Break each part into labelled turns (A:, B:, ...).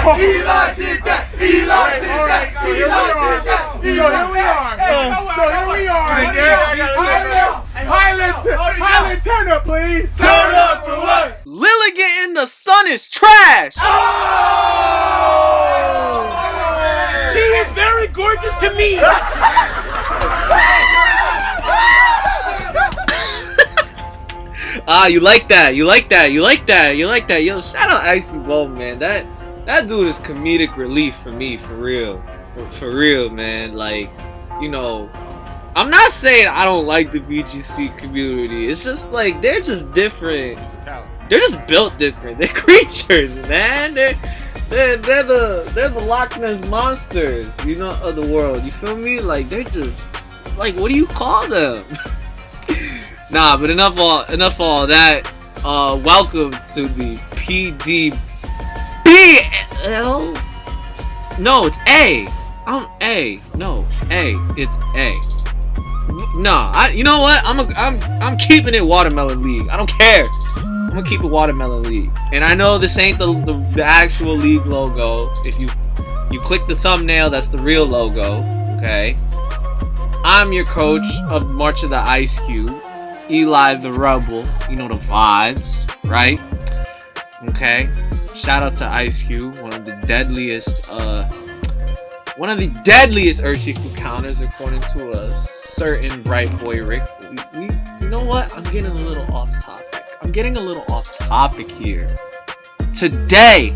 A: Eli did that. Eli did that. Eli did that. So here we are. Highland, turn up, please. Turn up for what?
B: Lilligant in the sun is trash.
A: She is very gorgeous to me.
B: You like that. Yo, shout out Icy Ball, man. That dude is comedic relief for me, for real. For real, man. Like, you know, I'm not saying I don't like the BGC community. It's just like they're just different. They're just built different. They're creatures, man. They're the Loch Ness monsters, you know, of the world. You feel me? Like they're just like, what do you call them? Nah, but enough all that. Welcome to the PDBA. No, it's A. It's A. No, you know what? I'm keeping it Watermelon League. I don't care. I'm gonna keep it Watermelon League. And I know this ain't the actual league logo. If you click the thumbnail, that's the real logo. Okay. I'm your coach of March of the Ice Cube, Eli the Rebel. You know the vibes, right? Okay. Shout out to Ice Cube, one of the deadliest Urshifu counters according to a certain bright boy Rick. You know what? I'm getting a little off topic here. Today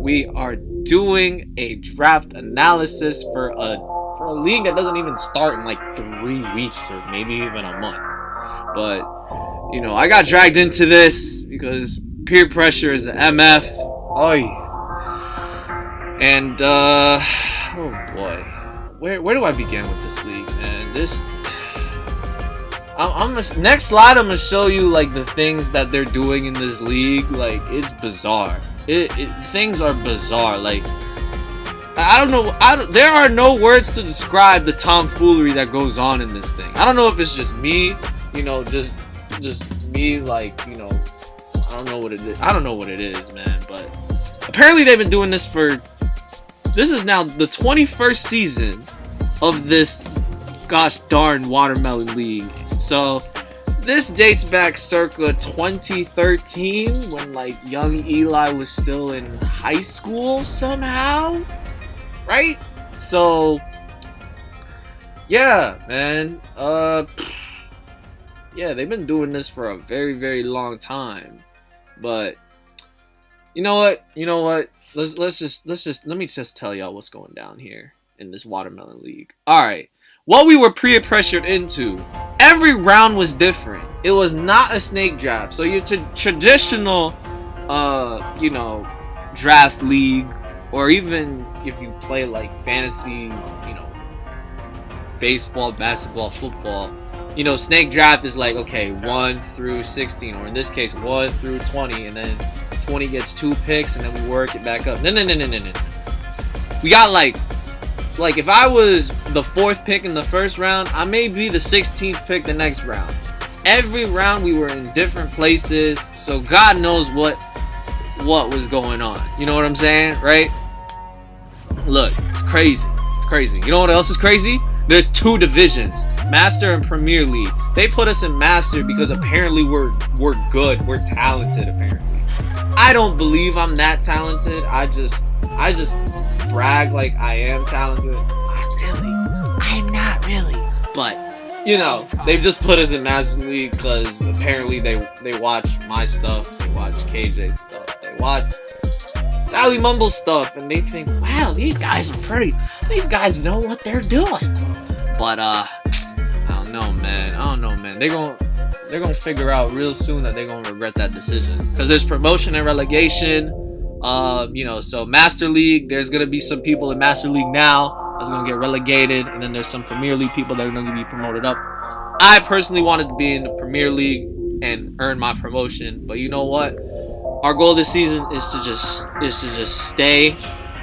B: we are doing a draft analysis for a league that doesn't even start in like 3 weeks or maybe even a month. But you know, I got dragged into this because peer pressure is an MF. And oh boy, where do I begin with this league, man? Next slide, I'm gonna show you like the things that they're doing in this league. Like, it's bizarre. Things are bizarre. Like, I don't know. There are no words to describe the tomfoolery that goes on in this thing. I don't know if it's just me, you know, just me, like, you know, I don't know what it is, man. But apparently they've been doing this for. This is now the 21st season of this gosh darn Watermelon League. So this dates back circa 2013 when like young Eli was still in high school somehow, right? So yeah, man. Yeah, they've been doing this for a very, very long time. But you know what? Let me just tell y'all what's going down here in this Watermelon League. Alright. What we were pressured into, every round was different. It was not a snake draft. So your traditional you know, draft league, or even if you play like fantasy, you know, baseball, basketball, football, you know, snake draft is like, okay, 1 through 16, or in this case 1 through 20, and then 20 gets 2 picks, and then we work it back up. No. We got like if I was the 4th pick in the first round, I may be the 16th pick the next round. Every round we were in different places, so God knows what was going on. You know what I'm saying, right? Look, it's crazy. You know what else is crazy? There's 2 divisions, Master and Premier League. They put us in Master because apparently we're good, we're talented apparently. I don't believe I'm that talented. I just brag like I am talented. I'm not really. But you know, they've just put us in Master League because apparently they watch my stuff, they watch KJ's stuff, they watch Sally Mumble's stuff, and they think, wow, these guys know what they're doing. But I don't know, man. They're gonna figure out real soon that they're gonna regret that decision, because there's promotion and relegation. You know, so Master League, there's gonna be some people in Master League now that's gonna get relegated, and then there's some Premier League people that are gonna be promoted up. I personally wanted to be in the Premier League and earn my promotion, but you know what? Our goal this season is to just stay,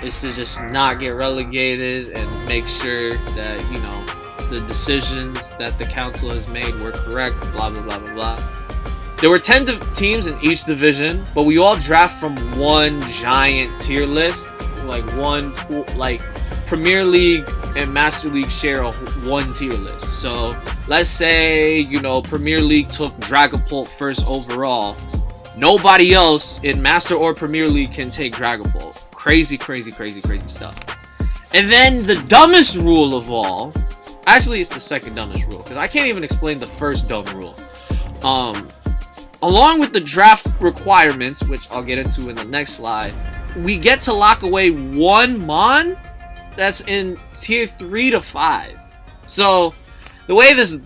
B: is to just not get relegated, and make sure that, you know, the decisions that the council has made were correct, blah blah blah blah blah. There were 10 teams in each division, but we all draft from one giant tier list. Like one, like Premier League and Master League share one tier list. So let's say, you know, Premier League took Dragapult first overall. Nobody else in Master or Premier League can take Dragapult. Crazy, crazy, crazy, crazy stuff. And then the dumbest rule of all, actually it's the second dumbest rule, because I can't even explain the first dumb rule. Along with the draft requirements, which I'll get into in the next slide, we get to lock away one Mon that's in tier 3 to 5. So the way this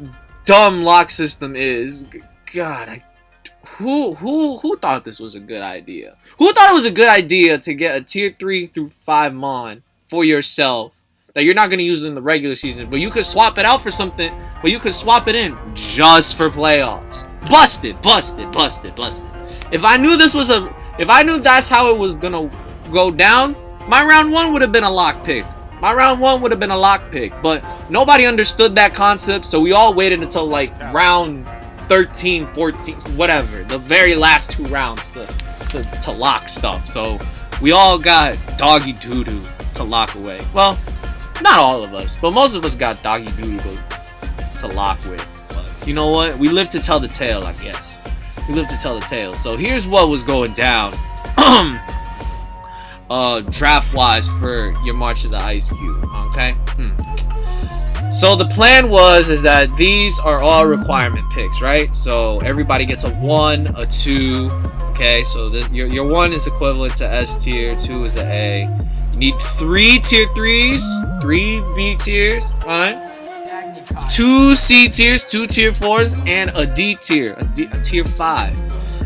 B: dumb lock system is, God, who thought this was a good idea? Who thought it was a good idea to get a tier 3 through 5 Mon for yourself that you're not going to use in the regular season, but you could swap it out for something, but you could swap it in just for playoffs? Busted. If I knew that's how it was gonna go down, my round 1 would have been a lock pick. But nobody understood that concept, so we all waited until like round 13, 14, whatever, the very last 2 rounds to lock stuff. So we all got doggy doo-doo to lock away. Well, not all of us, but most of us got doggy doo-doo to lock with. You know what? We live to tell the tale, I guess. So here's what was going down draft-wise for your March of the Ice Cube, okay? So the plan is that these are all requirement picks, right? So everybody gets a 1, a 2, okay? So your 1 is equivalent to S tier, 2 is an A. You need 3 tier 3s, 3 B tiers, alright? 2 C tiers, 2 tier 4s, and a D tier, a tier 5.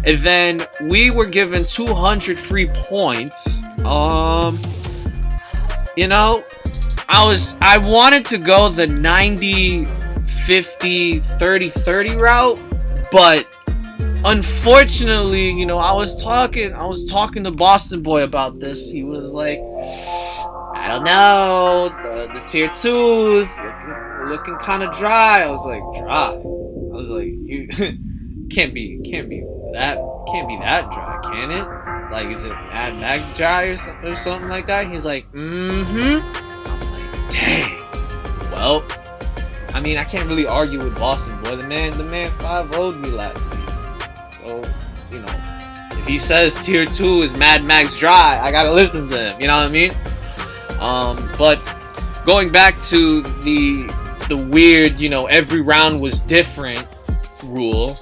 B: And then we were given 200 free points. You know, I wanted to go the 90, 50, 30, 30 route, but unfortunately, you know, I was talking to Boston Boy about this. He was like, I don't know, the tier 2s looking kind of dry. I was like, dry? I was like, you can't be that dry, can it? Like, is it Mad Max dry or something like that? He's like, I'm like, dang. Well, I mean, I can't really argue with Boston Boy. The man 5-0'd me last week. So, you know, if he says tier 2 is Mad Max dry, I gotta listen to him. You know what I mean? But going back to the weird, you know, every round was different rule,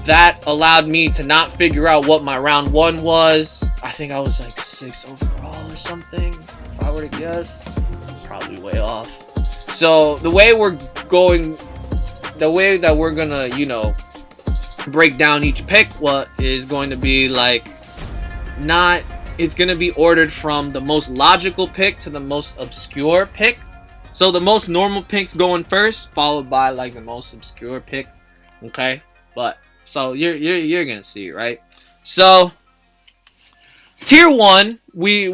B: that allowed me to not figure out what my round 1 was. I think I was like 6 overall or something, if I were to guess. Probably way off. So the way that we're gonna, you know, break down each pick, is going to be like, it's gonna be ordered from the most logical pick to the most obscure pick. So the most normal pick's going first, followed by like the most obscure pick. Okay, but so you're gonna see, right? So tier 1, we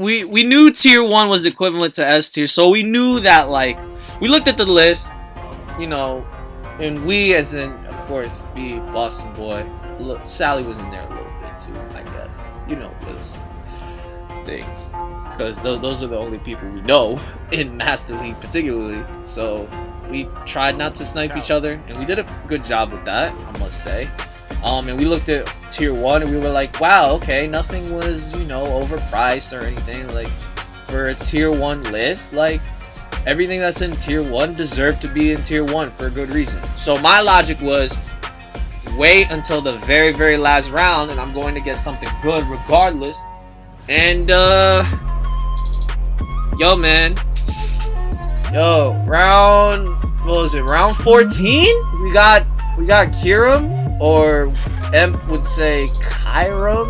B: knew tier 1 was equivalent to S tier, so we knew that, like, we looked at the list, you know, and we, as in, of course, me, Boston Boy, look, Sally was in there a little bit too, I guess, you know, because those are the only people we know in Master League particularly. So we tried not to snipe each other, and we did a good job with that, I must say. And we looked at tier 1 and we were like, wow, okay, nothing was, you know, overpriced or anything. Like, for a tier 1 list, like, everything that's in tier 1 deserved to be in tier 1 for a good reason. So my logic was, wait until the very, very last round and I'm going to get something good regardless. And round 14? We got Kiram, or Emp would say Kyram.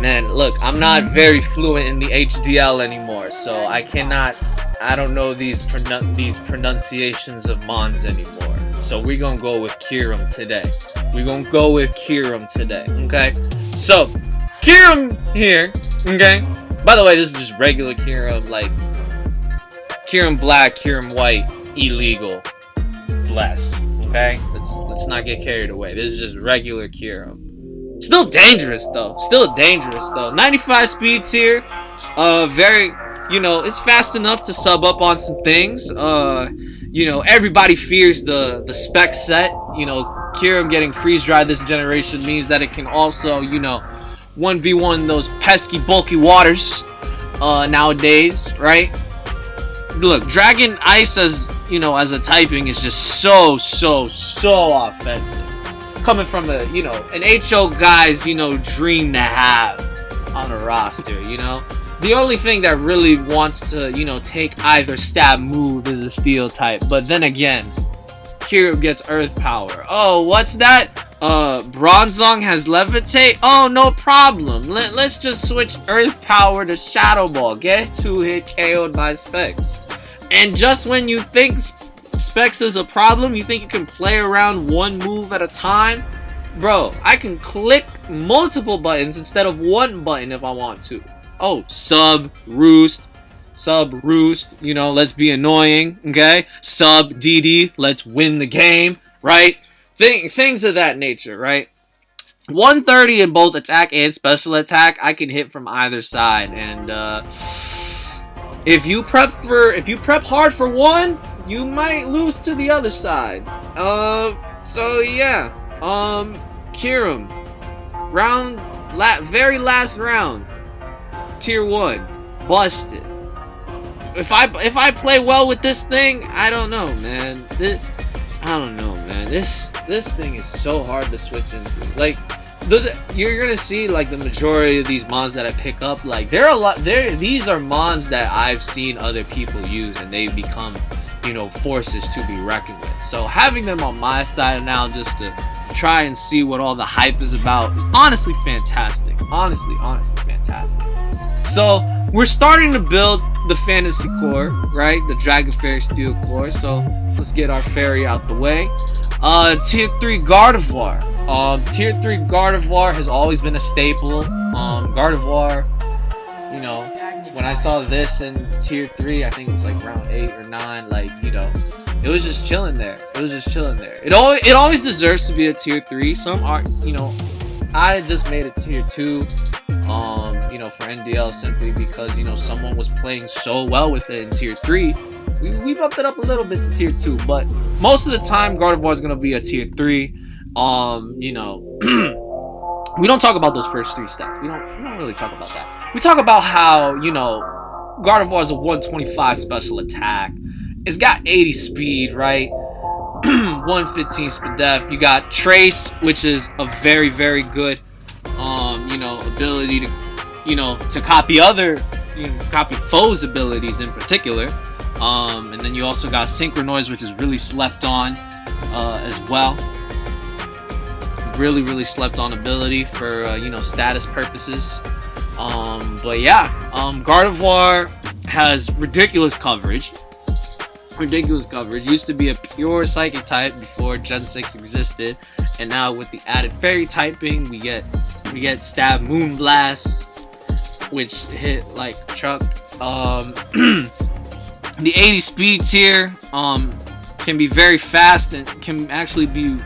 B: Man, look, I'm not very fluent in the HDL anymore, so I don't know these pronunciations of Mons anymore. So we're gonna go with Kiram today. Okay? So, Kiram here, okay? By the way, this is just regular Kiram, like, Kiram Black, Kiram White, illegal. Bless. Okay, let's not get carried away. This is just regular Kyurem. Still dangerous though. 95 speed tier. Very, you know, it's fast enough to sub up on some things. You know, everybody fears the spec set. You know, Kyurem getting freeze dried this generation means that it can also, you know, 1v1 those pesky bulky waters nowadays, right? Look, Dragon Ice as, you know, as a typing is just so offensive. Coming from a, you know, an HO guy's, you know, dream to have on a roster, you know? The only thing that really wants to, you know, take either stab move is a steel type. But then again, Kyurem gets earth power. Oh, what's that? Bronzong has levitate? Oh, no problem. Let's just switch earth power to Shadow Ball. Get 2-hit KO'd by Specs. And just when you think Specs is a problem, you think you can play around one move at a time? Bro, I can click multiple buttons instead of one button if I want to. Oh, sub, roost, you know, let's be annoying, okay? Sub, DD, let's win the game, right? Things of that nature, right? 130 in both attack and special attack, I can hit from either side, and if you prep hard for one, you might lose to the other side. So yeah, Kyurem, very last round, tier 1, busted. If I play well with this thing, I don't know, man. I don't know, man. This thing is so hard to switch into. Like, you're gonna see like the majority of these mons that I pick up. Like, these are mons that I've seen other people use, and they've become, you know, forces to be reckoned with. So having them on my side now, just to try and see what all the hype is about, is honestly fantastic. Honestly fantastic. So we're starting to build the fantasy core, right? The Dragon Fairy Steel core. So let's get our fairy out the way. Tier 3 Gardevoir. Tier 3 Gardevoir has always been a staple. Gardevoir, you know, when I saw this in tier 3, I think it was like round 8 or 9, like, you know, it was just chilling there. It always deserves to be a tier 3. Some are, you know, I just made it tier 2. You know, for NDL, simply because, you know, someone was playing so well with it in tier 3. We bumped it up a little bit to tier 2, but most of the time Gardevoir is going to be a tier 3. You know, we don't talk about those first 3 stats. We don't really talk about that. We talk about how, you know, Gardevoir is a 125 special attack. It's got 80 speed, right? 115 speed def. You got Trace, which is a very, very good, you know, ability to, you know, to copy copy foes' abilities in particular. And then you also got Synchronize, which is really slept on as well. Really slept on ability for, you know, status purposes. But yeah, Gardevoir has ridiculous coverage. Used to be a pure psychic type before Gen 6 existed, and now with the added fairy typing, we get Stab Moonblast, which hit like a truck. The 80 speed tier can be very fast and can actually be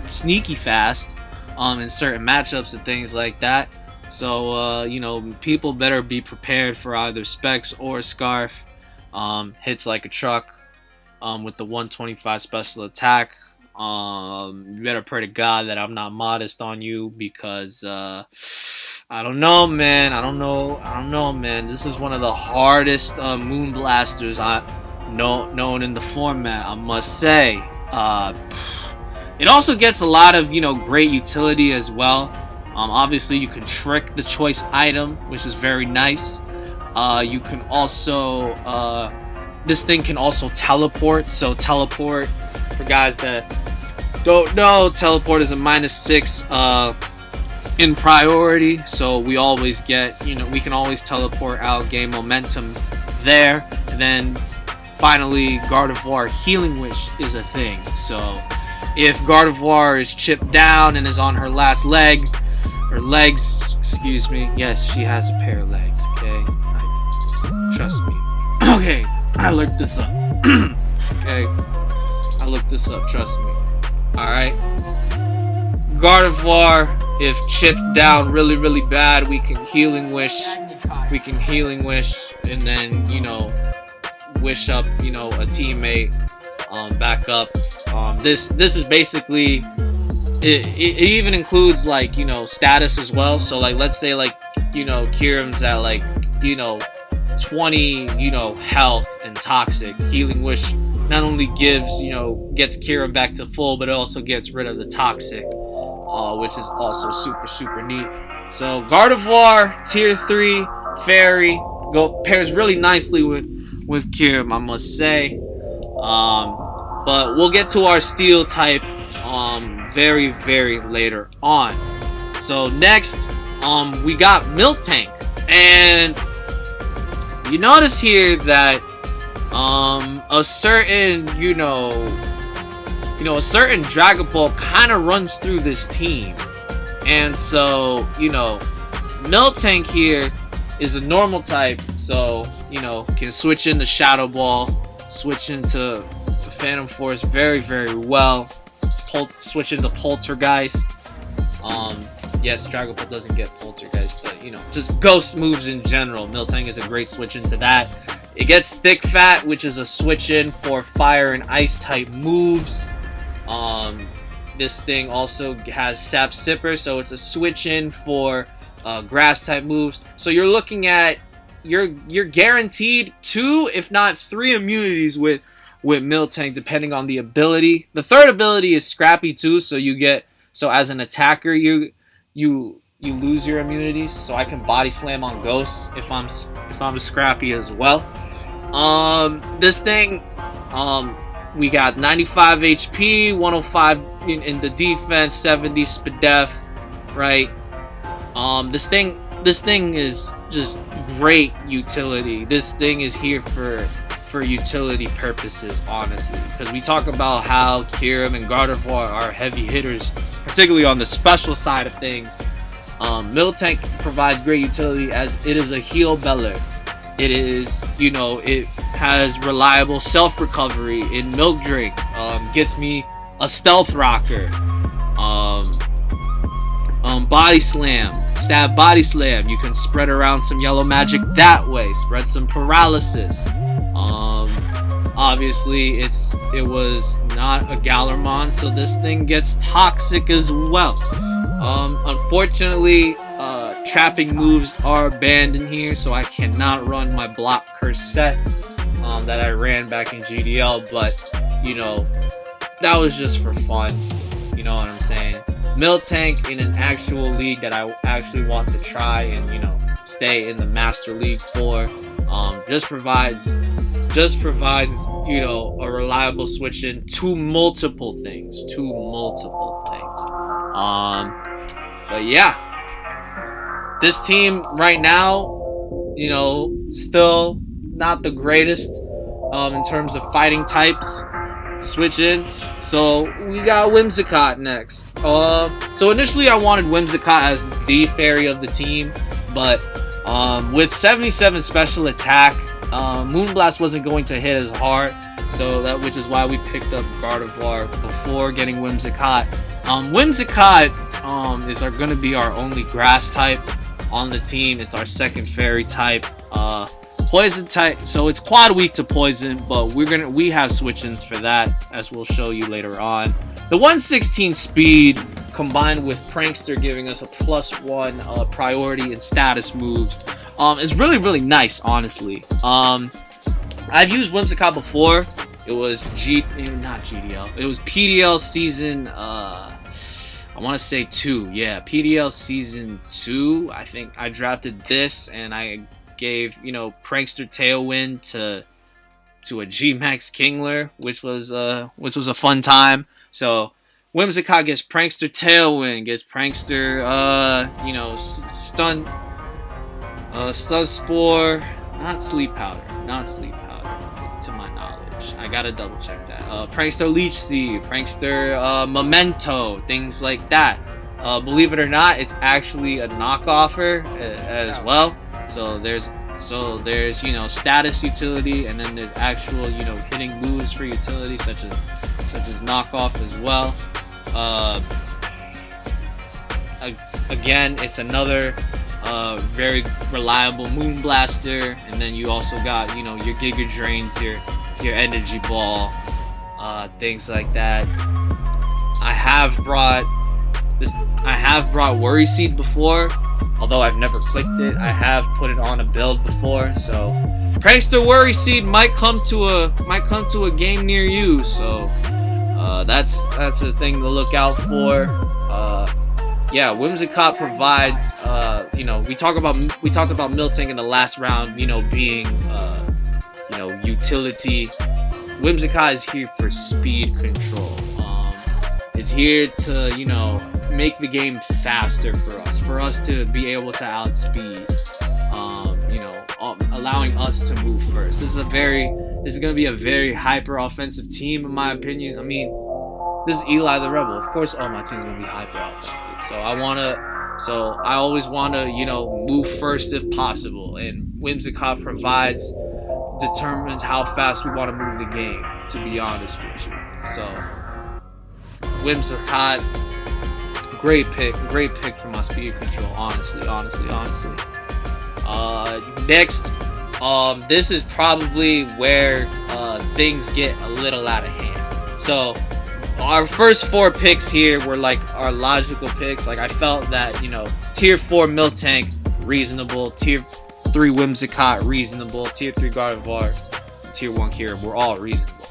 B: sneaky fast in certain matchups and things like that. So you know, people better be prepared for either Specs or Scarf. Hits like a truck with the 125 special attack. You better pray to God that I'm not modest on you, because I don't know, man. This is one of the hardest Moon Blasters known in the format, I must say. It also gets a lot of, you know, great utility as well. Obviously, you can trick the choice item, which is very nice. You can also, this thing can also teleport. So teleport, for guys that don't know, teleport is a -6 in priority. So we always get, you know, we can always teleport out, gain momentum there. And then finally, Gardevoir Healing Wish is a thing. So if Gardevoir is chipped down and is on her last leg, or legs, excuse me. Yes, she has a pair of legs, okay? Trust me. Okay, I looked this up. Okay, I looked this up, trust me. Alright. Gardevoir, if chipped down really, really bad, we can Healing Wish. We can Healing Wish and then, you know, wish up, you know, a teammate back up. This is basically it even includes like, you know, status as well. So like let's say like, you know, Kyurem's at like, you know, 20, you know, health and toxic. Healing Wish not only gives, you know, gets Kyurem back to full, but it also gets rid of the toxic, which is also super, super neat. So Gardevoir, tier 3, fairy, pairs really nicely with Kyurem, I must say. But we'll get to our steel type very, very later on. So next, we got Miltank, and you notice here that a certain, a certain Dragon Ball kind of runs through this team. And so, Miltank here is a normal type, so, can switch into Shadow Ball, switch into Phantom Force very, very well, switch into Poltergeist. Yes, Dragon Ball doesn't get Poltergeist, but, just Ghost moves in general. Miltank is a great switch into that. It gets Thick Fat, which is a switch in for Fire and Ice type moves. This thing also has Sap Sipper, so it's a switch in for grass type moves. So you're looking at you're guaranteed 2, if not 3 immunities with Miltank, depending on the ability. The third ability is Scrappy too, so as an attacker you lose your immunities. So I can body slam on ghosts if I'm Scrappy as well. This thing, we got 95 HP, 105 in the defense, 70 SPDEF, right? This thing is just great utility. This thing is here for utility purposes, honestly, because we talk about how Kyurem and Gardevoir are heavy hitters, particularly on the special side of things. Miltank provides great utility as it is a heal beller. It is, it has reliable self-recovery in Milk Drink. Gets me a Stealth Rocker. Body Slam. Stab Body Slam. You can spread around some yellow magic that way. Spread some paralysis. Obviously, it was not a Galarmon, so this thing gets Toxic as well. Unfortunately, trapping moves are banned in here, so I cannot run my Block Curse set that I ran back in GDL, but, that was just for fun. You know what I'm saying? Miltank in an actual league that I actually want to try and, stay in the Master League for, just provides, a reliable switch in to multiple things. But yeah, this team right now, still not the greatest in terms of fighting types, switch-ins. So we got Whimsicott next. So initially I wanted Whimsicott as the fairy of the team, but with 77 special attack, Moonblast wasn't going to hit as hard, which is why we picked up Gardevoir before getting Whimsicott. Whimsicott is going to be our only grass type on the team. It's our second fairy type. Poison type, so it's quad weak to poison, but we have switch-ins for that, as we'll show you later on. The 116 speed combined with Prankster giving us a +1 priority and status moves is really, really nice, honestly. I've used Whimsicott before. It was not GDL. It was PDL season, I want to say 2. Yeah, PDL season 2. I think I drafted this, and I gave, Prankster Tailwind to a G-Max Kingler, which was a fun time. So Whimsicott gets Prankster Tailwind, gets Prankster, Stun Spore, not Sleep Powder, to my knowledge. I gotta double check that. Prankster Leech Seed, Prankster Memento, things like that. Believe it or not, it's actually a knockoffer as well. So there's status utility, and then there's actual hitting moves for utility, such as knockoff as well. Again, it's another very reliable Moon Blaster, and then you also got, you know, your Giga Drains, your Energy Ball, things like that. I have brought Worry Seed before, although I've never clicked it. I have put it on a build before, so Prankster Worry Seed might come to a game near you. So that's a thing to look out for. Yeah, Whimsicott provides. You know, we talked about Miltank in the last round. You know, being you know, utility. Whimsicott is here for speed control. It's here to, you know, make the game faster for us to be able to outspeed. You know, allowing us to move first. This is going to be a very hyper offensive team, in my opinion. I mean, this is Eli the Rebel. Of course, all my team's going to be hyper offensive. So I always want to, you know, move first if possible. And Whimsicott determines how fast we want to move the game, to be honest with you. So Whimsicott, great pick for my speed control, honestly. Next, this is probably where things get a little out of hand. So our first 4 picks here were like our logical picks. Like, I felt that, you know, tier 4 Miltank, reasonable. Tier 3 Whimsicott, reasonable. Tier 3 Gardevoir, tier 1 Kira were all reasonable.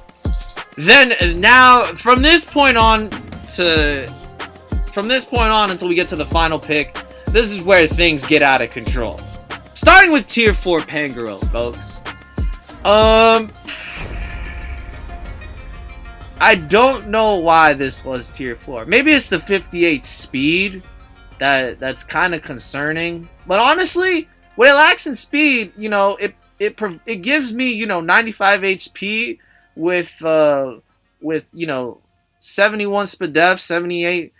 B: Then now from this point on until we get to the final pick, this is where things get out of control. Starting with tier 4 Pangoro, folks. I don't know why this was tier 4. Maybe it's the 58 speed that's kind of concerning. But honestly, what it lacks in speed, you know, it gives me, you know, 95 HP with you know, 71 SPDEF, 78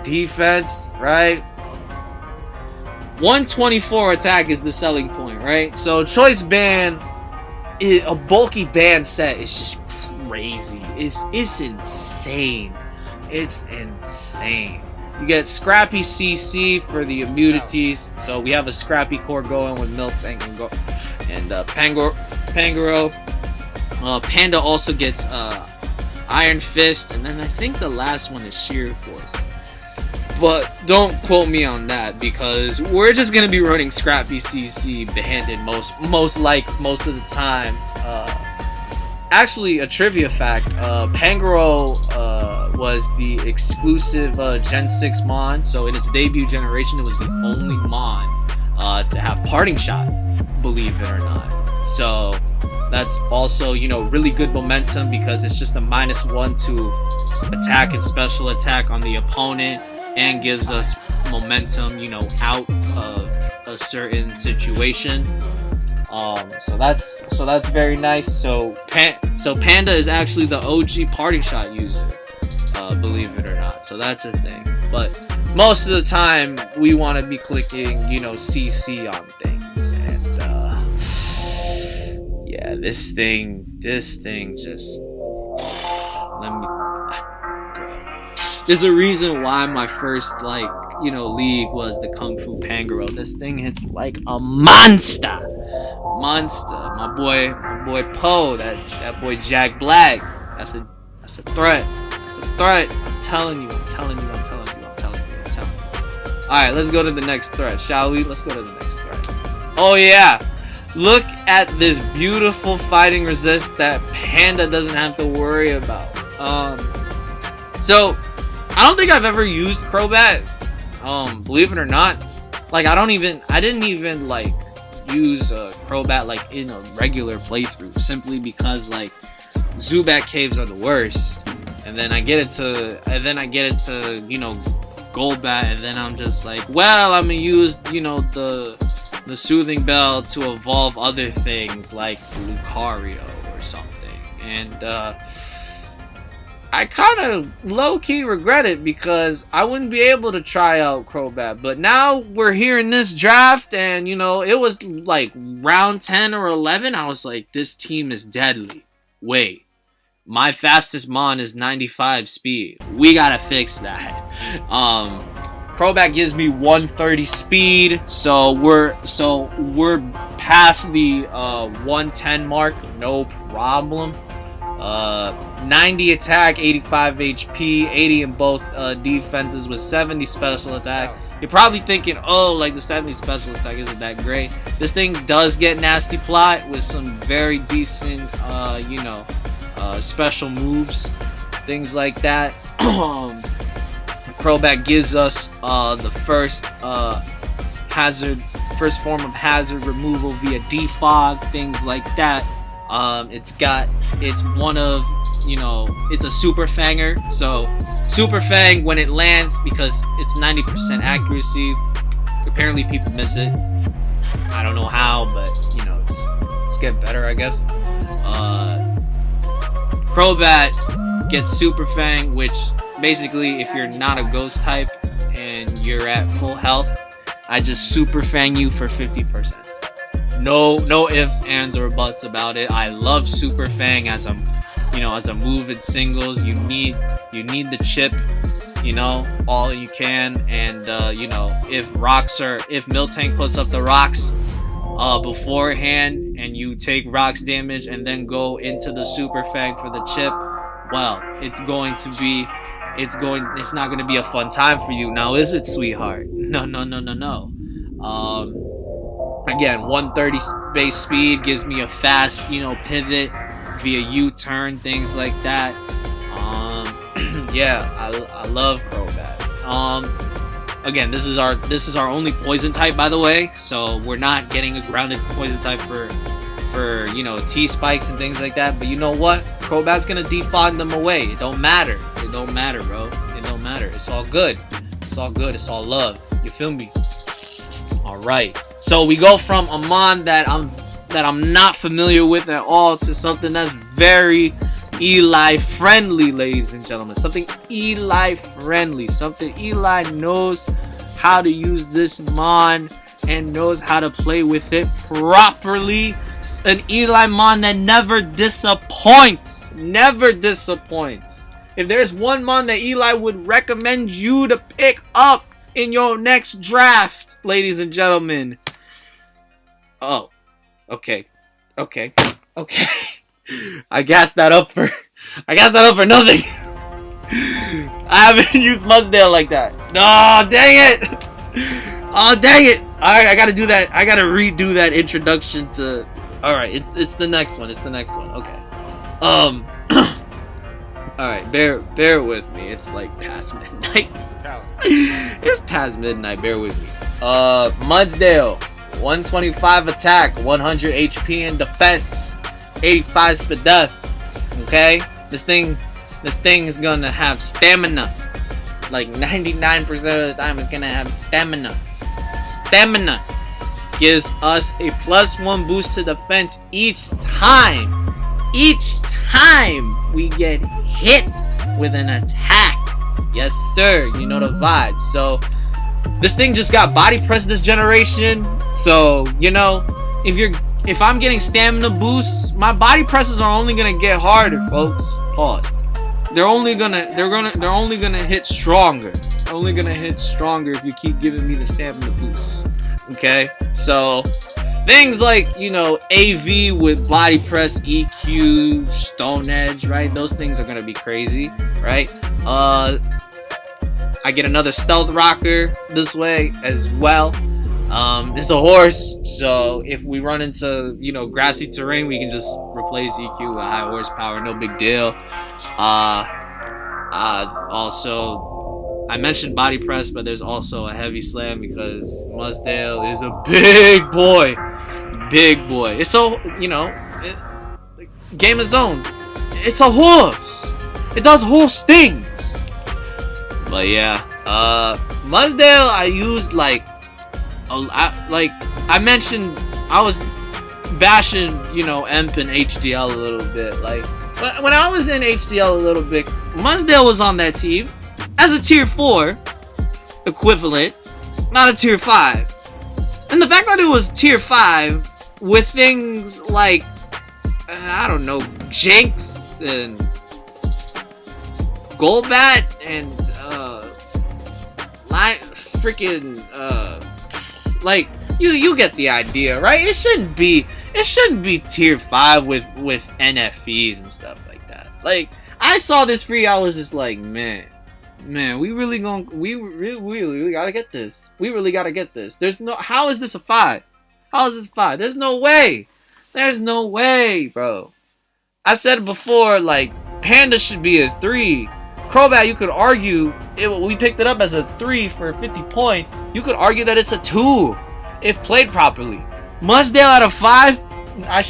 B: defense, right? 124 attack is the selling point, right? So choice band, a bulky band set is just crazy. It's insane. It's insane. You get Scrappy CC for the immunities. So we have a Scrappy core going with Miltank and Pangoro. Panda also gets Iron Fist, and then I think the last one is Sheer Force. But don't quote me on that, because we're just gonna be running Scrappy CC behanded most of the time. Actually, a trivia fact: Pangoro was the exclusive Gen 6 Mon. So in its debut generation, it was the only Mon to have Parting Shot, believe it or not. So that's also, you know, really good momentum, because it's just a -1 to attack and special attack on the opponent, and gives us momentum, you know, out of a certain situation. So that's very nice. So Panda is actually the OG Parting Shot user, believe it or not. So that's a thing. But most of the time, we want to be clicking, you know, CC on things, and yeah, this thing just there's a reason why my first, like, you know, league was the Kung Fu Pangoro. This thing hits like a monster. My boy Poe, that boy Jack Black. That's a threat. That's a threat. I'm telling you. Alright, let's go to the next threat, shall we? Let's go to the next threat. Oh yeah. Look at this beautiful fighting resist that Panda doesn't have to worry about. So I don't think I've ever used Crobat. Believe it or not. Like, I didn't even like use Crobat like in a regular playthrough, simply because like Zubat caves are the worst. And then I get it to, you know, Golbat, and then I'm just like, well, I'm gonna use, you know, the Soothing Bell to evolve other things like Lucario or something. And I kind of low-key regret it, because I wouldn't be able to try out Crobat. But now we're here in this draft, and, you know, it was like round 10 or 11. I was like, this team is deadly. Wait, My fastest mon is 95 speed. We gotta fix that. Crobat gives me 130 speed, so we're past the 110 mark, no problem. 90 attack, 85 HP, 80 in both defenses with 70 special attack. You're probably thinking, oh, like the 70 special attack isn't that great. This thing does get nasty plot with some very decent, special moves, things like that. Crobat gives us the first form of hazard removal via defog, things like that. It's one of, it's a super fanger. So super fang, when it lands, because it's 90% accuracy, apparently people miss it. I don't know how, but just get better, I guess. Crobat gets super fang, which basically, if you're not a ghost type and you're at full health, I just super fang you for 50%. No ifs, ands, or buts about it. I love Super Fang as a move in singles. You need the chip, all you can. And if Miltank puts up the rocks beforehand and you take rocks damage and then go into the Super Fang for the chip, well, it's not going to be a fun time for you. Now, is it, sweetheart? No. Again, 130 base speed gives me a fast, pivot via U-turn, things like that. Yeah, I love Crobat. Again, this is our only poison type, by the way. So we're not getting a grounded poison type for T-spikes and things like that. But you know what? Crobat's gonna defog them away. It don't matter. It don't matter, bro. It don't matter. It's all good. It's all good. It's all love. You feel me? All right. So we go from a mon that I'm not familiar with at all to something that's very Eli friendly, ladies and gentlemen. Something Eli friendly. Something Eli knows how to use this mon and knows how to play with it properly. An Eli mon that never disappoints. Never disappoints. If there's one mon that Eli would recommend you to pick up in your next draft, ladies and gentlemen. Oh, okay. I gassed that up for nothing. I haven't used Mudsdale like that. No, dang it. Oh, dang it. Alright, I gotta do that. I gotta redo that introduction to... Alright, it's the next one. It's the next one. Okay. Alright, bear with me. It's like past midnight. It's past midnight. Bear with me. Mudsdale. 125 attack, 100 HP in defense, 85 for death. Okay, this thing is gonna have stamina. Like 99% of the time, it's gonna have stamina. Stamina gives us a +1 boost to defense each time. Each time we get hit with an attack. Yes, sir. You know the vibe. So. This thing just got body press this generation, so if I'm getting stamina boosts, my body presses are only gonna get harder, folks. Pause. They're only gonna hit stronger. They're only gonna hit stronger if you keep giving me the stamina boosts. Okay, so things like AV with body press, EQ, Stone Edge, right? Those things are gonna be crazy, right? I get another stealth rocker this way as well. It's a horse, so if we run into grassy terrain, we can just replace EQ with high horsepower, no big deal. Also, I mentioned body press, but there's also a heavy slam because Mudsdale is a big boy. It's so Game of Zones. It's a horse. It does horse things. But yeah, Mudsdale I used like I mentioned, I was bashing Emp and HDL a little bit. Like when I was in HDL a little bit, Mudsdale was on that team as a tier 4 equivalent, not a tier 5. And the fact that it was tier 5 with things like I don't know, Jinx and Golbat and like you get the idea, right? It shouldn't be tier 5 with NFEs and stuff like that. Like, I saw this free, I was just like, man, we really gotta get this. We really gotta get this. How is this a 5? How is this 5? There's no way. There's no way, bro. I said before, like, Panda should be a 3. Crobat, you could argue, we picked it up as a 3 for 50 points. You could argue that it's a 2 if played properly. Mudsdale out of 5,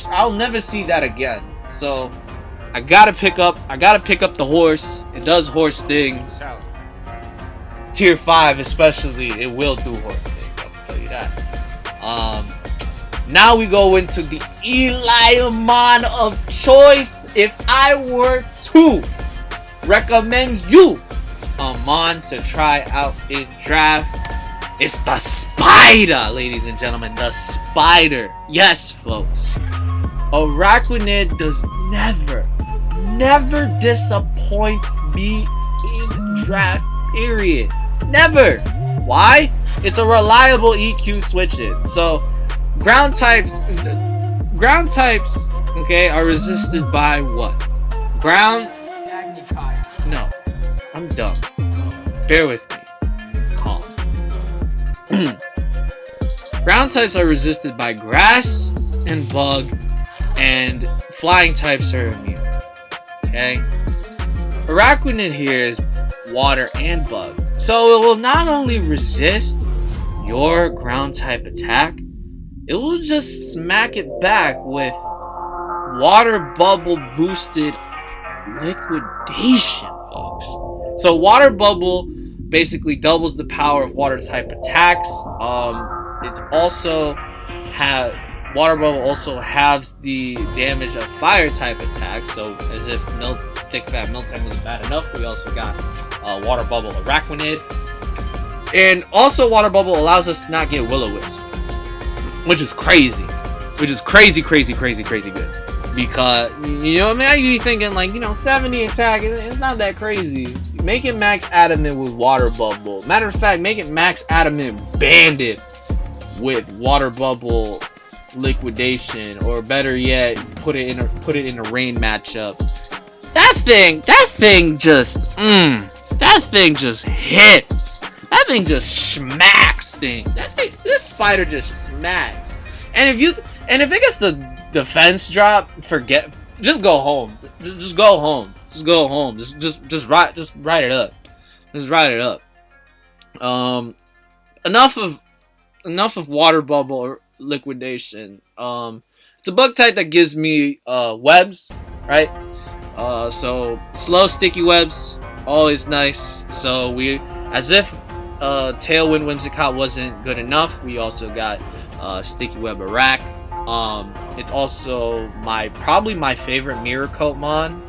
B: I'll never see that again. So I gotta pick up the horse. It does horse things. Tier 5 especially, it will do horse things, I'll tell you that. Now we go into the Eliamon of choice. If I were to recommend you a mon to try out in draft, it's the Spider, ladies and gentlemen. The Spider. Yes, folks. Araquanid does never disappoints me in draft, period. Never. Why? It's a reliable EQ switch in. So ground types, okay, are resisted by what? Ground. No, I'm dumb. Bear with me. Calm. Ground types are resisted by grass and bug, and flying types are immune. Okay? Araquanid here is water and bug. So it will not only resist your ground type attack, it will just smack it back with water bubble boosted liquidation, folks. So water bubble basically doubles the power of water type attacks. It's also water bubble also halves the damage of fire type attacks. So as if thick fat Miltank wasn't bad enough, we also got water bubble Araquanid, and also water bubble allows us to not get Will-O-Wisp, which is crazy. Which is crazy good. Because, you know what I mean? I be thinking, like, 70 attack, it's not that crazy. Make it max adamant with water bubble. Matter of fact, make it max adamant banded with water bubble liquidation, or better yet, put it in a rain matchup. That thing just hits. That thing just smacks things. This Spider just smacks. And if it gets the defense drop, just go home. Just go home. Just go home. Just write it up. Just write it up. Enough of water bubble or liquidation. It's a bug type that gives me webs, right? So slow sticky webs, always nice. So as if Tailwind Whimsicott wasn't good enough, we also got sticky web Arac. It's also probably my favorite Mirror Coat mon,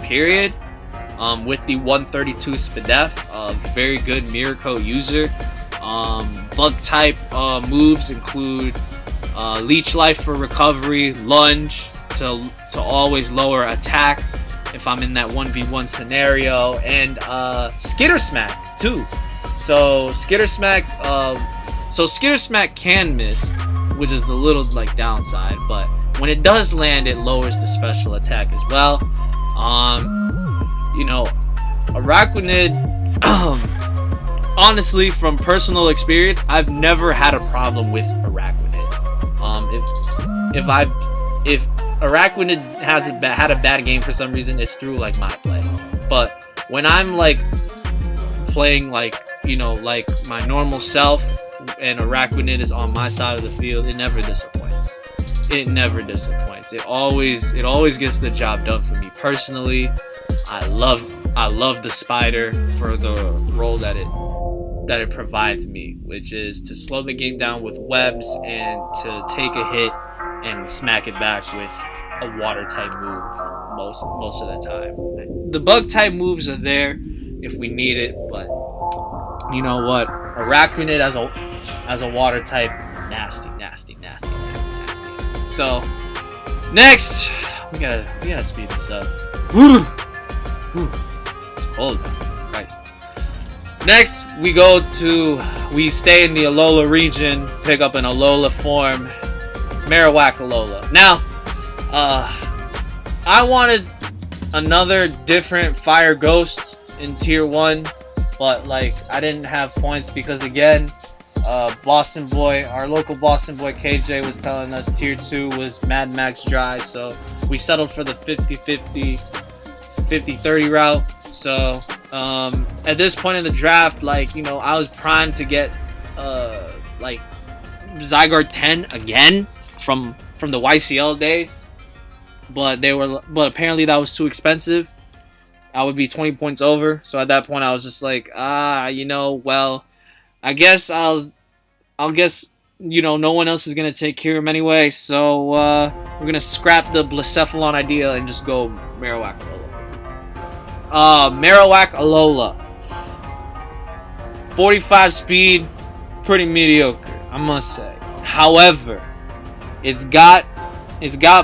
B: period. With the 132 Spadef, very good Mirror Coat user. Bug type moves include Leech Life for recovery, Lunge to always lower attack if I'm in that 1v1 scenario, and Skitter Smack too. So Skitter Smack can miss, which is the little downside, but when it does land, it lowers the special attack as well. Araquanid, honestly, from personal experience, I've never had a problem with Araquanid. If Araquanid had a bad game for some reason, it's through my play. But when I'm playing my normal self, and Araquanid is on my side of the field, it never disappoints. It never disappoints. It always gets the job done for me personally. I love the Spider for the role that it provides me, which is to slow the game down with webs and to take a hit and smack it back with a water type move most of the time. The bug type moves are there if we need it, but you know what? Araquanid as a water type, nasty. So next, we gotta speed this up. Whew, it's cold. Christ. Next, we stay in the Alola region, pick up an Alola form, Marowak Alola. Now, I wanted another different Fire Ghost in Tier 1, but like I didn't have points because again, Boston Boy, our local Boston Boy KJ was telling us Tier 2 was Mad Max dry, so we settled for the 50-50, 50-30 route. So at this point in the draft, like, you know, I was primed to get like Zygarde 10 again from the YCL days, but apparently that was too expensive. I would be 20 points over, so at that point I was just like, you know, well, I guess I'll guess, you know, no one else is gonna take care of him anyway, so we're gonna scrap the Blacephalon idea and just go Marowak Alola. Marowak Alola, 45 speed, pretty mediocre, I must say. However, it's got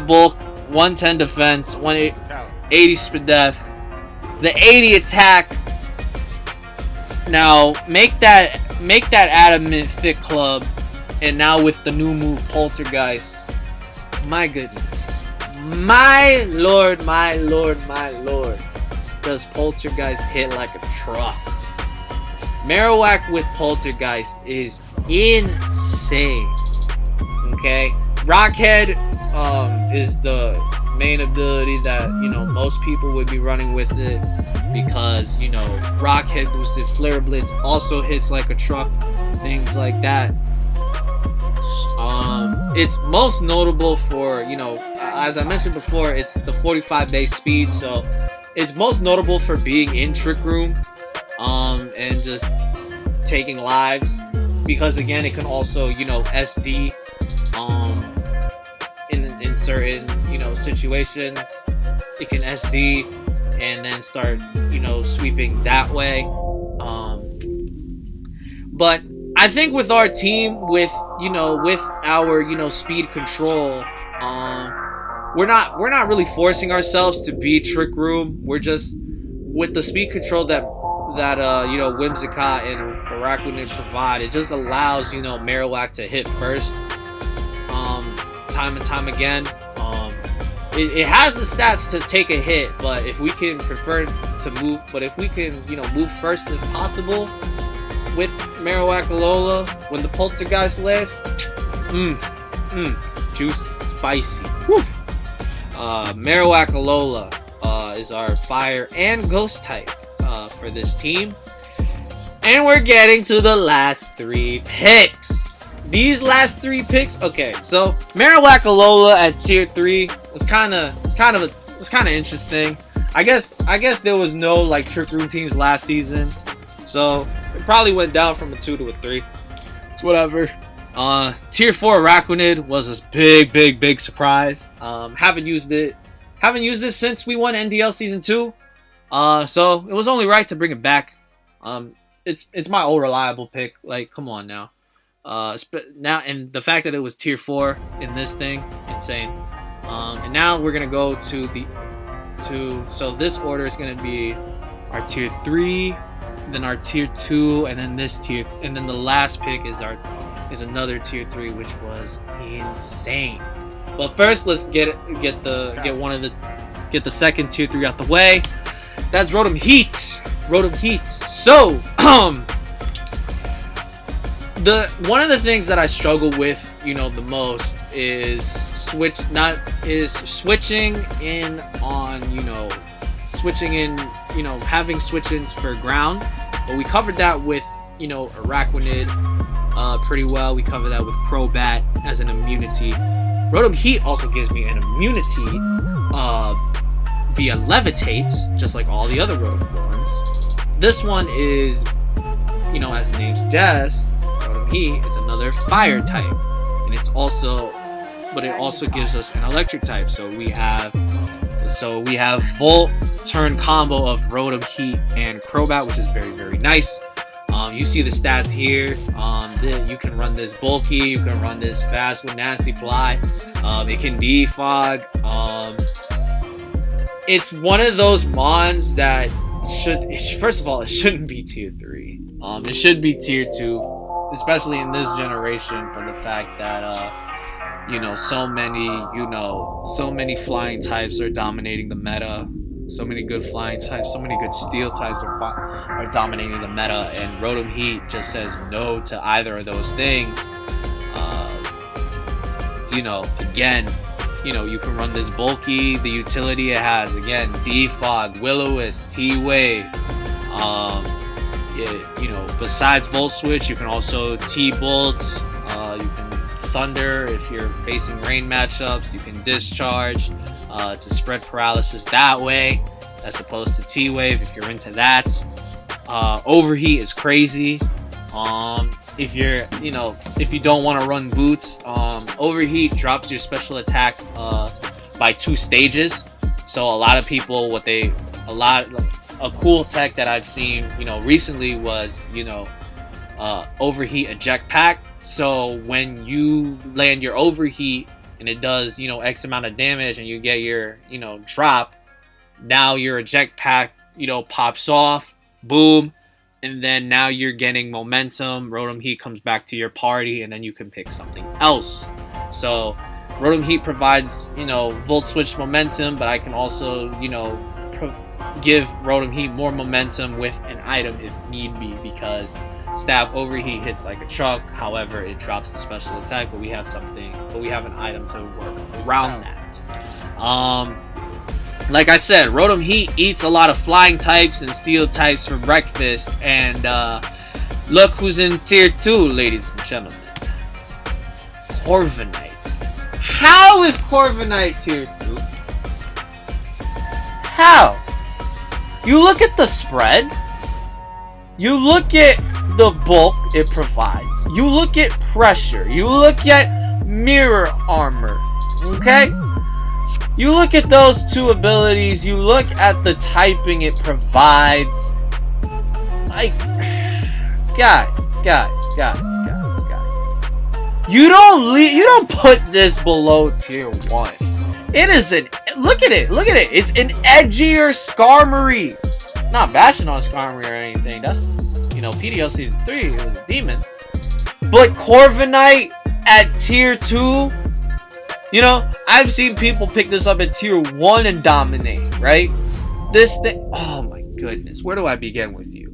B: bulk, 110 defense, 180 speed def, the 80 attack. Now make that adamant thick club, and now with the new move Poltergeist, my goodness, my lord, does Poltergeist hit like a truck. Marowak with Poltergeist is insane. Okay, Rockhead is the main ability that, you know, most people would be running with it, because, you know, Rockhead boosted Flare Blitz also hits like a truck, things like that. It's most notable for, you know, as I mentioned before, it's the 45 base speed, so it's most notable for being in Trick Room and just taking lives, because again, it can also, you know, SD in certain, you know, situations. It can SD and then start, you know, sweeping that way. But I think with our team, with our, you know, speed control, we're not really forcing ourselves to beat Trick Room. We're just, with the speed control that you know, Whimsicott and Araquanid provide, it just allows, you know, Marowak to hit first, time and time again. It has the stats to take a hit, but if we can you know, move first if possible with Marowak Alola, when the Poltergeist lives, juice spicy. Woo. Marowak Alola is our fire and ghost type for this team. And we're getting to the last 3 picks. These last 3 picks, okay, so Marowak Alola at tier 3 was kind of interesting. I guess there was no like Trick Room teams last season, so it probably went down from a 2 to a 3. It's whatever. Tier 4 Araquanid was a big surprise. Haven't used it since we won NDL season 2. So it was only right to bring it back. It's my old reliable pick. Like, come on now. Now, and the fact that it was tier 4 in this thing, insane. And now we're gonna go so this order is gonna be our tier 3, then our tier 2, and then this tier, and then the last pick is another tier 3, which was insane. But first, let's get the second tier 3 out the way. That's Rotom Heat. So, one of the things that I struggle with, you know, the most is switching in, having switch-ins for ground. But we covered that with, you know, Araquanid pretty well. We covered that with Crobat as an immunity. Rotom Heat also gives me an immunity via Levitate, just like all the other Rotom forms. This one is, you know, as the name suggests, Rotom Heat, it's another fire type, and it also gives us an electric type. So we have Volt turn combo of Rotom Heat and Crobat, which is very nice. You see the stats here. You can run this bulky, you can run this fast with Nasty Fly. It can defog. it's one of those mons that first of all, it shouldn't be tier 3. It should be tier 2, especially in this generation, for the fact that so many flying types are dominating the meta. So many good flying types, so many good steel types are dominating the meta, and Rotom Heat just says no to either of those things. Again, you can run this bulky, the utility it has, again, Defog, Will-O-Wisp, T-Wave. Besides Volt Switch, you can also T-Bolt, you can Thunder if you're facing rain matchups, you can Discharge to spread paralysis that way, as opposed to T-Wave if you're into that. Overheat is crazy. If you don't want to run boots, Overheat drops your special attack by 2 stages. So a lot of people, a cool tech that I've seen, recently was, Overheat Eject Pack. So when you land your Overheat and it does, X amount of damage and you get your, drop, now your Eject Pack, pops off, boom, and then now you're getting momentum. Rotom Heat comes back to your party, and then you can pick something else. So Rotom Heat provides, Volt Switch momentum, but I can also, give Rotom Heat more momentum with an item if need be, because Stab Overheat hits like a truck. However, it drops the special attack, but we have an item to work around that. Like I said, Rotom Heat eats a lot of flying types and steel types for breakfast, and look who's in tier 2, ladies and gentlemen. Corviknight. How is Corviknight tier 2? How? You look at the spread, you look at the bulk it provides, you look at pressure, you look at mirror armor, okay? You look at those 2 abilities, you look at the typing it provides. Like, guys. You don't put this below tier 1. It is look at it. It's an edgier Skarmory. Not bashing on Skarmory or anything. That's, PDL Season 3, it was a demon. But Corviknight at tier 2, I've seen people pick this up at tier 1 and dominate, right? This thing, oh my goodness, where do I begin with you?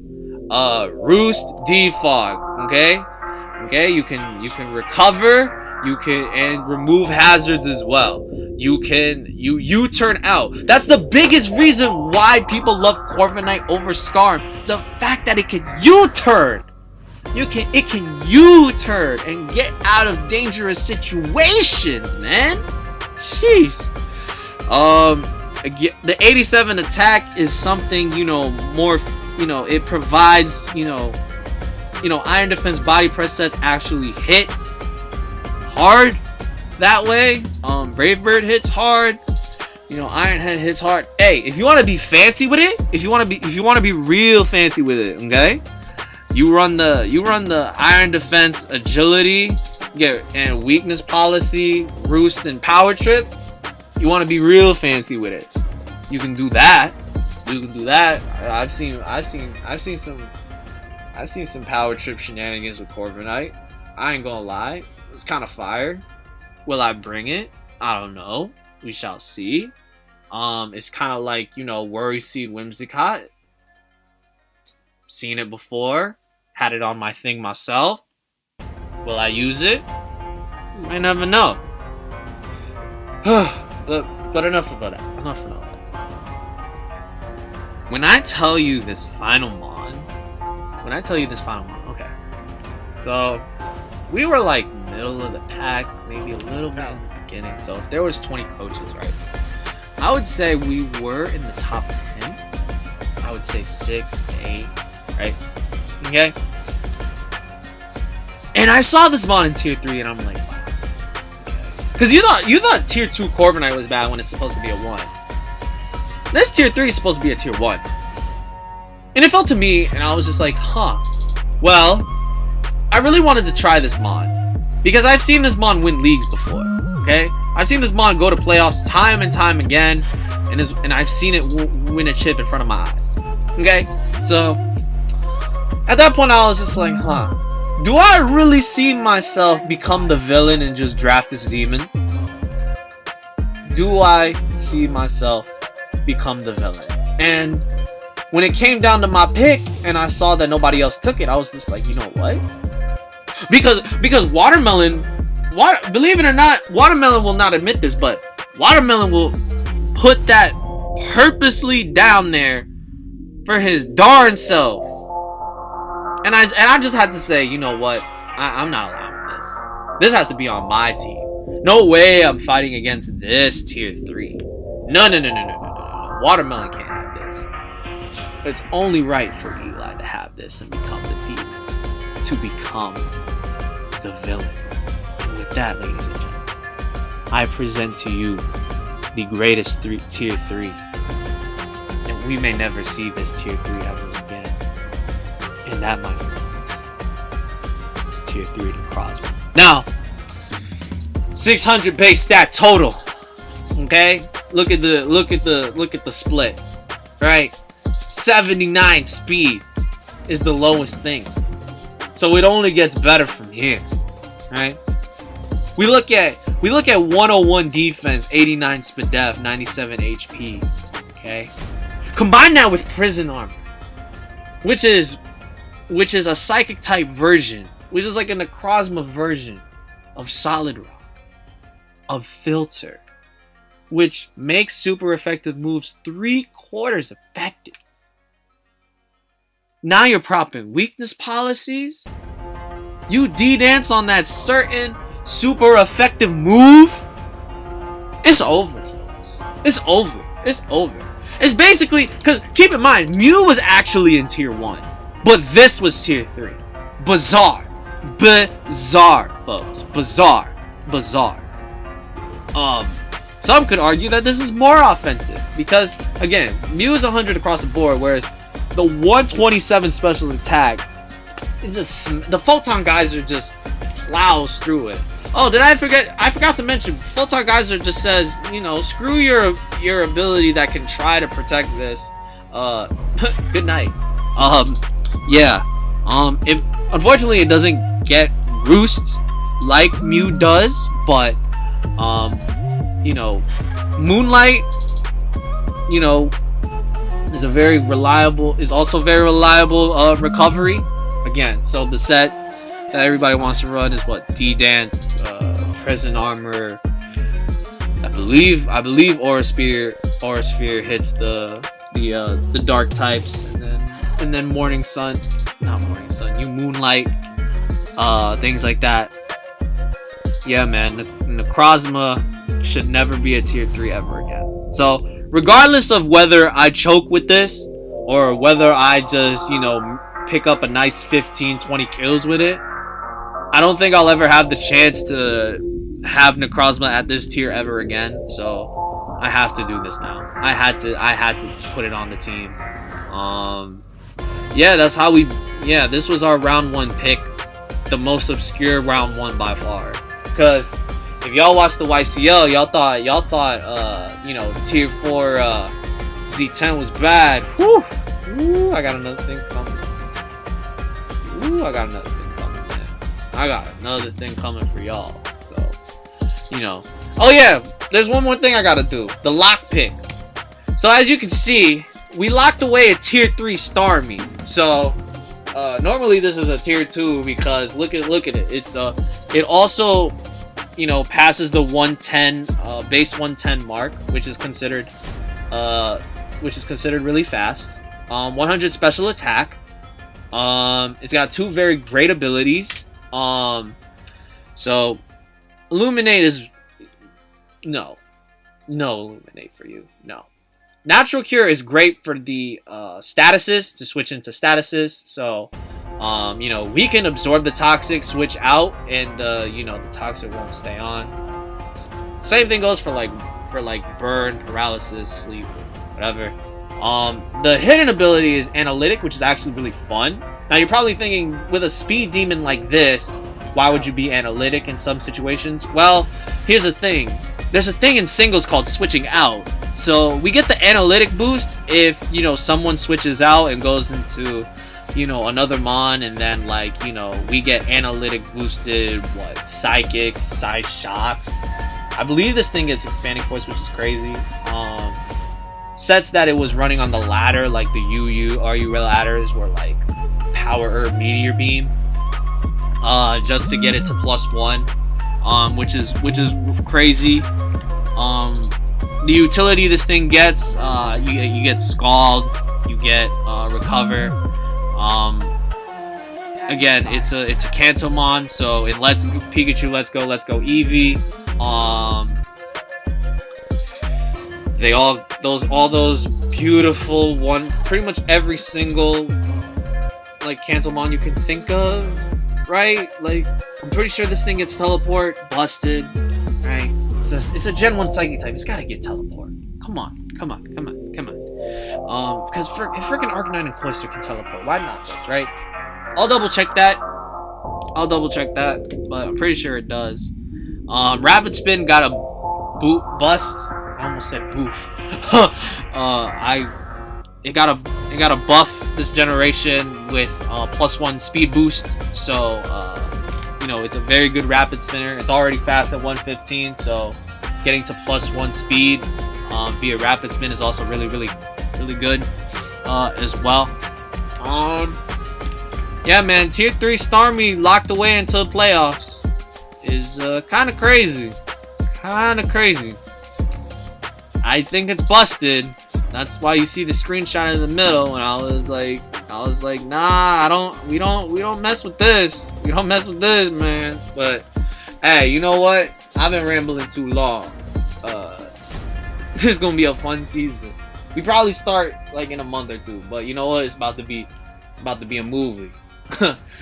B: Roost, Defog, okay, you can recover, and remove hazards as well. You turn out. That's the biggest reason why people love Corviknight over Skarm. The fact that it can U-turn. It can U-turn and get out of dangerous situations, man. Jeez. The 87 attack is something, more, it provides, Iron Defense body press sets actually hit hard that way. Brave Bird hits hard. Iron Head hits hard. Hey, if you want to be fancy with it, if you want to be real fancy with it, okay? You run the Iron Defense agility, and weakness policy, Roost, and Power Trip. You want to be real fancy with it. You can do that. I've seen some Power Trip shenanigans with Corviknight. I ain't gonna lie, it's kind of fire. Will I bring it? I don't know. We shall see. It's kind of like, Worry Seed Whimsicott. Seen it before. Had it on my thing myself. Will I use it? I never know. But enough about that. When I tell you this final mon, okay. So, we were like middle of the pack, maybe a little bit in the beginning. So, if there was 20 coaches, right? I would say we were in the top 10. I would say 6 to 8, right? Okay? And I saw this mon in tier 3 and I'm like, wow. Because you thought tier 2 Corviknight was bad when it's supposed to be a 1. This tier 3 is supposed to be a tier 1. And it felt to me, and I was just like, huh. Well, I really wanted to try this mon. Because I've seen this mon win leagues before, okay? I've seen this mon go to playoffs time and time again. and I've seen it win a chip in front of my eyes. Okay, so at that point I was just like, do I really see myself become the villain and just draft this demon? Do I see myself become the villain? And when it came down to my pick and I saw that nobody else took it, I was just like, you know what? Because Watermelon, believe it or not, Watermelon will not admit this, but Watermelon will put that purposely down there for his darn self. And I just had to say, you know what? I'm not allowing this. This has to be on my team. No way I'm fighting against this tier 3. No. Watermelon can't have this. It's only right for Eli to have this and become the demon. To become the villain. And with that, ladies and gentlemen, I present to you the greatest tier 3. And we may never see this tier 3 ever again. And that, my friends, is tier 3 to Crosby. Now, 600 base stat total. Okay? Look at the split. Right? 79 speed is the lowest thing. So it only gets better from here. Right? We look at 101 defense, 89 speed def, 97 HP. Okay? Combine that with prison armor, which is a psychic type version, which is like a Necrozma version of Solid Rock, of Filter, which makes super effective moves 3/4 effective. Now you're propping weakness policies. You D-dance on that certain super effective move. It's over. It's over. It's over. It's basically, because keep in mind, Mew was actually in tier 1. But this was tier 3. Bizarre. Bizarre, folks. Bizarre. Some could argue that this is more offensive. Because, again, Mew is 100 across the board, whereas the 127 special attack, the Photon Geyser just plows through it. Oh, did I forget? I forgot to mention, Photon Geyser just says, you know, screw your ability that can try to protect this. Good night. Yeah. Unfortunately, it doesn't get roost like Mew does, but you know, Moonlight, you know, is also very reliable recovery. Again, so the set that everybody wants to run is what? D-Dance, Prison Armor. I believe Aura Sphere hits the dark types, and then Morning Sun, not Morning Sun, you Moonlight, things like that. Yeah, man, Necrozma should never be a tier 3 ever again. So regardless of whether I choke with this or whether I just, you know, pick up a nice 15-20 kills with it, I don't think I'll ever have the chance to have Necrozma at this tier ever again. So I have to do this now. I had to put it on the team. Yeah, that's how this was our round 1 pick. The most obscure round 1 by far. Because if y'all watched the YCL, y'all thought you know, tier 4 Z10 was bad. Whew. Ooh, I got another thing coming. I got another thing coming for y'all. So, you know. Oh yeah, there's one more thing I gotta do. The lock pick. So as you can see, we locked away a tier 3 Starmie. So normally this is a tier 2 because look at it. It's it also, you know, passes the 110 base 110 mark, which is considered really fast. 100 special attack. It's got 2 very great abilities. So Illuminate is no Illuminate for you. No. Natural Cure is great for the statuses, to switch into statuses. So you know, we can absorb the toxic, switch out, and you know, the toxic won't stay on. Same thing goes for like burn, paralysis, sleep, whatever. The hidden ability is Analytic, which is actually really fun. Now you're probably thinking, with a speed demon like this, Why would you be analytic in some situations? Well, here's the thing. There's a thing in singles called switching out. So we get the analytic boost if, you know, someone switches out and goes into, you know, another mon, and then, like, you know, we get analytic boosted, psychics, psi shocks. I believe this thing gets expanding force, which is crazy. Sets that it was running on the ladder, like the RU ladders were like power herb meteor beam, just to get it to +1, which is crazy. The utility this thing gets, you get Scald, you get Recover. Again, it's a Kantomon, so it lets Pikachu let's go Eevee. All those beautiful pretty much every single like Kantomon you can think of, right? Like, I'm pretty sure this thing gets teleport, busted, right? It's a Gen 1 Psychic type. It's gotta get teleport. Come on. Because if freaking Arcanine and Cloyster can teleport, why not this, right? I'll double check that, but I'm pretty sure it does. Rapid Spin got a bust. I almost said boof. It got a buff this generation with +1 speed boost. So you know, it's a very good rapid spinner. It's already fast at 115, so getting to +1 speed via rapid spin is also really good as well. Yeah, man, Tier 3 Starmie locked away until playoffs is kind of crazy. I think it's busted. That's why you see the screenshot in the middle, and I was like, nah, we don't mess with this. We don't mess with this, man. But hey, you know what? I've been rambling too long. This is gonna be a fun season. We probably start like in a month or two, but you know what? It's about to be a movie.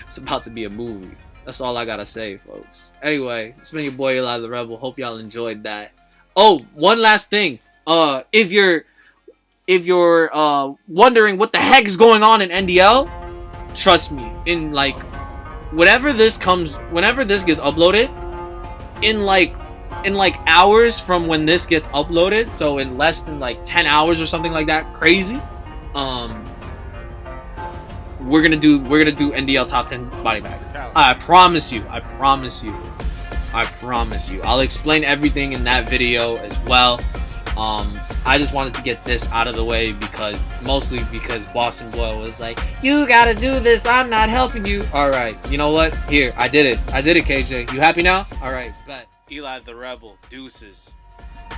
B: It's about to be a movie. That's all I gotta say, folks. Anyway, it's been your boy Eli the Rebel. Hope y'all enjoyed that. Oh, one last thing. If you're wondering what the heck is going on in NDL, trust me, in like whenever this gets uploaded, in like hours from when this gets uploaded, so in less than like 10 hours or something like that, crazy, we're gonna do NDL top 10 body bags. I promise you. I'll explain everything in that video as well. I just wanted to get this out of the way mostly because Boston Boy was like, you gotta do this, I'm not helping you. Alright, you know what? Here, I did it, KJ. You happy now? Alright, bet. Eli the Rebel, deuces.